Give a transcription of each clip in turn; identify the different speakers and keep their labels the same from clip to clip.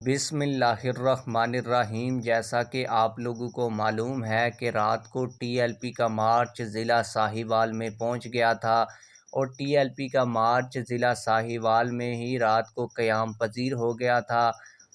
Speaker 1: बिस्मिल्लाहिर्रहमानिर्रहीम। जैसा कि आप लोगों को मालूम है कि रात को टीएलपी का मार्च ज़िला साहिवाल में पहुंच गया था और टीएलपी का मार्च ज़िला साहिवाल में ही रात को क़याम पजीर हो गया था।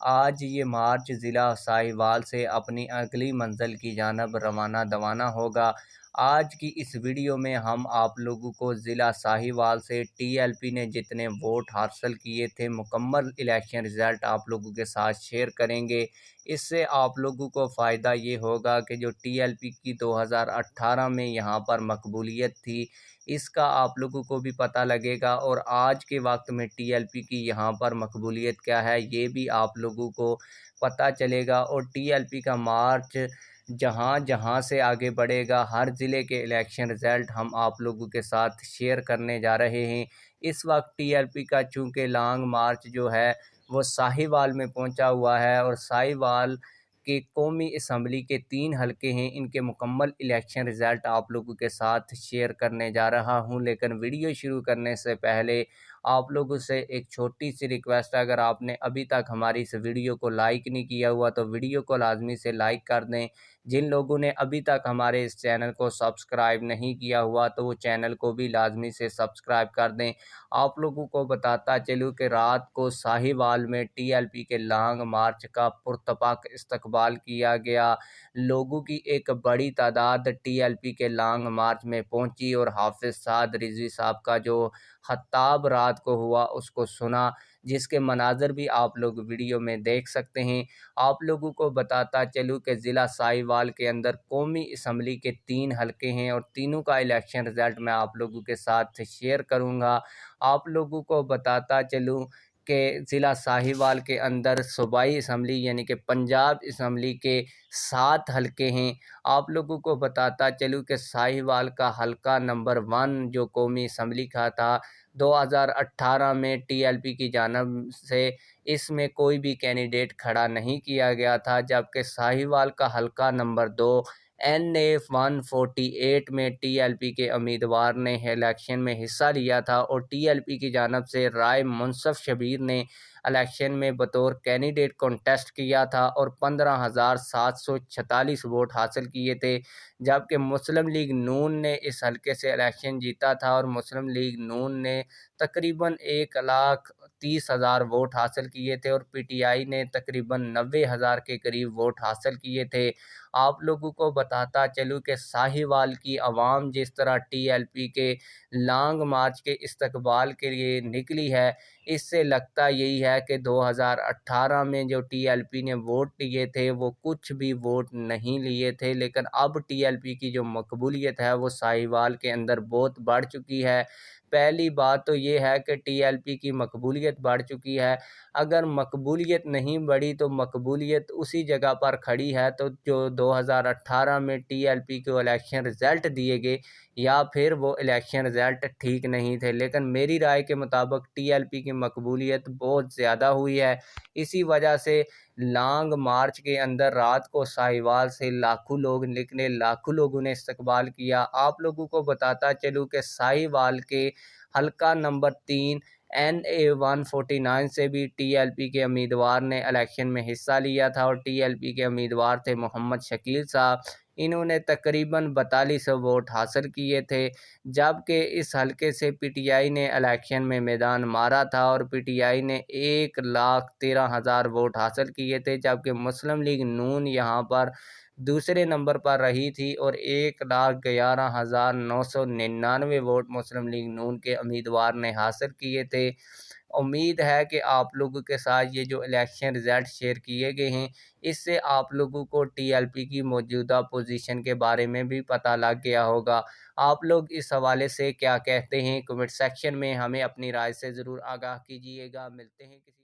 Speaker 1: आज ये मार्च ज़िला साहिवाल से अपनी अगली मंजिल की जानब रवाना दवाना होगा। आज की इस वीडियो में हम आप लोगों को ज़िला साहिवाल से टीएलपी ने जितने वोट हासिल किए थे मुकम्मल इलेक्शन रिज़ल्ट आप लोगों के साथ शेयर करेंगे। इससे आप लोगों को फ़ायदा ये होगा कि जो टीएलपी की 2018 में यहाँ पर मकबूलियत थी, इसका आप लोगों को भी पता लगेगा और आज के वक्त में टीएलपी की यहाँ पर मकबूलियत क्या है ये भी आप लोगों को पता चलेगा। और टीएलपी का मार्च जहाँ जहाँ से आगे बढ़ेगा, हर ज़िले के इलेक्शन रिज़ल्ट हम आप लोगों के साथ शेयर करने जा रहे हैं। इस वक्त टीएलपी का चूँकि लॉन्ग मार्च जो है वो साहिवाल में पहुंचा हुआ है और साहिवाल के कौमी असम्बली के 3 हलके हैं, इनके मुकम्मल इलेक्शन रिज़ल्ट आप लोगों के साथ शेयर करने जा रहा हूं। लेकिन वीडियो शुरू करने से पहले आप लोगों से एक छोटी सी रिक्वेस्ट है, अगर आपने अभी तक हमारी इस वीडियो को लाइक नहीं किया हुआ तो वीडियो को लाजमी से लाइक कर दें। जिन लोगों ने अभी तक हमारे इस चैनल को सब्सक्राइब नहीं किया हुआ तो वो चैनल को भी लाजमी से सब्सक्राइब कर दें। आप लोगों को बताता चलूँ कि रात को साहिवाल में टीएलपी के लॉन्ग मार्च का पुरतपाक इस्तकबाल किया गया। लोगों की एक बड़ी तादाद टीएलपी के लॉन्ग मार्च में पहुंची और हाफिज़ साद रिजवी साहब का जो खताब रात को हुआ उसको सुना, जिसके मनाज़र भी आप लोग वीडियो में देख सकते हैं। आप लोगों को बताता चलूँ कि ज़िला साहिवाल के अंदर कौमी असम्बली के 3 हलके हैं और तीनों का इलेक्शन रिज़ल्ट मैं आप लोगों के साथ शेयर करूँगा। आप लोगों को बताता चलूँ कि ज़िला साहिवाल के अंदर सूबाई असम्बली यानी कि पंजाब असम्बली के 7 हलके हैं। आप लोगों को बताता चलूँ कि साहिवाल का हलका नंबर 1 जो कौमी असम्बली का था 2018 में टीएलपी की जानब से इसमें कोई भी कैंडिडेट खड़ा नहीं किया गया था, जबकि साहिवाल का हलका नंबर 2 NA 148 में टीएलपी के उम्मीदवार ने इलेक्शन में हिस्सा लिया था और टीएलपी की जानब से राय मुनसफ शबीर ने इलेक्शन में बतौर कैंडिडेट कॉन्टेस्ट किया था और 15,746 वोट हासिल किए थे। जबकि मुस्लिम लीग नून ने इस हलके से इलेक्शन जीता था और मुस्लिम लीग नून ने तकरीबन 1,30,000 वोट हासिल किए थे और पीटीआई ने तकरीबन 90,000 के करीब वोट हासिल किए थे। आप लोगों को बताता चलूँ कि साहिवाल की आवाम जिस तरह टीएलपी के लॉन्ग मार्च के इस्तकबाल के लिए निकली है, इससे लगता यही है कि 2018 में जो टीएलपी ने वोट लिए थे वो कुछ भी वोट नहीं लिए थे, लेकिन अब टीएलपी की जो मकबूलियत है वो साहिवाल के अंदर बहुत बढ़ चुकी है। पहली बात तो ये है कि टीएलपी की मकबूलियत बढ़ चुकी है। अगर मकबूलियत नहीं बढ़ी तो मकबूलियत उसी जगह पर खड़ी है। तो जो 2018 में टीएलपी को इलेक्शन रिज़ल्ट दिए गए या फिर वो इलेक्शन रिज़ल्ट ठीक नहीं थे, लेकिन मेरी राय के मुताबिक टीएलपी की मकबूलियत बहुत ज़्यादा हुई है। इसी वजह से लॉन्ग मार्च के अंदर रात को साहिवाल से लाखों लोग निकले, लाखों लोगों ने इस्तकबाल किया। आप लोगों को बताता चलूँ कि साहिवाल के हलका नंबर 3 NA 149 से भी टीएलपी के उम्मीदवार ने इलेक्शन में हिस्सा लिया था और टीएलपी के उम्मीदवार थे मोहम्मद शकील साहब। इन्होंने तकरीबन 4200 वोट हासिल किए थे, जबकि इस हलके से पीटीआई ने इलेक्शन में मैदान मारा था और पीटीआई ने 1,13,000 वोट हासिल किए थे, जबकि मुस्लिम लीग नून यहाँ पर दूसरे नंबर पर रही थी और 1,11,999 वोट मुस्लिम लीग नून के उम्मीदवार ने हासिल किए थे। उम्मीद है कि आप लोगों के साथ ये जो इलेक्शन रिज़ल्ट शेयर किए गए हैं, इससे आप लोगों को टीएलपी की मौजूदा पोजीशन के बारे में भी पता लग गया होगा। आप लोग इस हवाले से क्या कहते हैं? कमेंट सेक्शन में हमें अपनी राय से ज़रूर आगाह कीजिएगा। मिलते हैं किसी